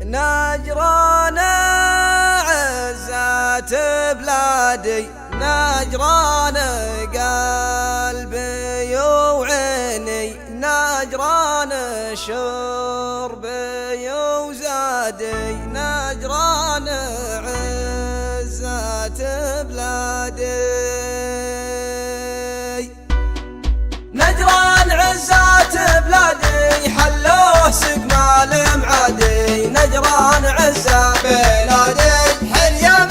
نجران عزة بلادي، نجران قلبي وعيني، نجران شربي وزادي، نجران عزة بلادي. نجران عزة بلادي حلوه سقما المعادي، نجران عزة بلادي حل يم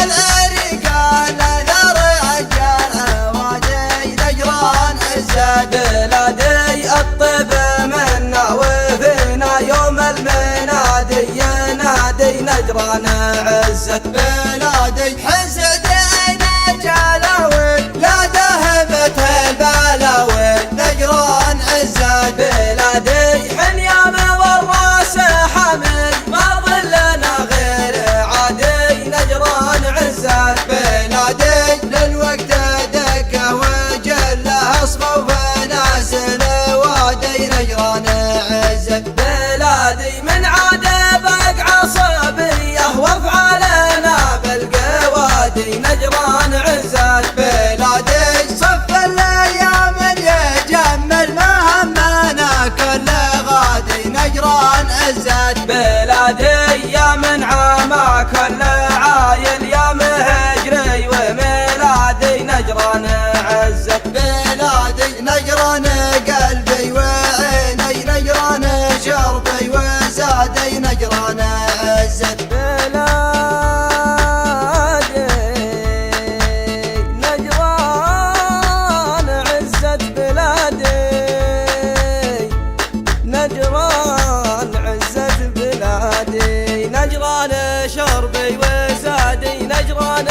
الرجال ذر عجال اوادي، نجران عزة بلادي الطب منا وفينا يوم المنادي ينادي، نجران عزة بلادي حسدينا جلاوي لا ذهبت البلاوي، نجران عزة بلادي حنيام والراس حامل ما ظلنا غير عادي، نجران عزة بلادي للوقت دكه وجله صفوف ناس الوادي، نجران عزة بلادي من عاده بقع صبيه وافعالنا بالقوادي، نجران عزة بلادي صف الايام يجمل مهمنا كل غادي، نجران عزة بلادي يا من عما كل عايل يا مهجري وميلادي، نجران عزة بلادي نجران قلبي وعيني، نجران شربي وزادي، نجران عزة بلادي، نجران عزة بلادي، نجران عزة بلادي، نجران شربي وزادي، نجران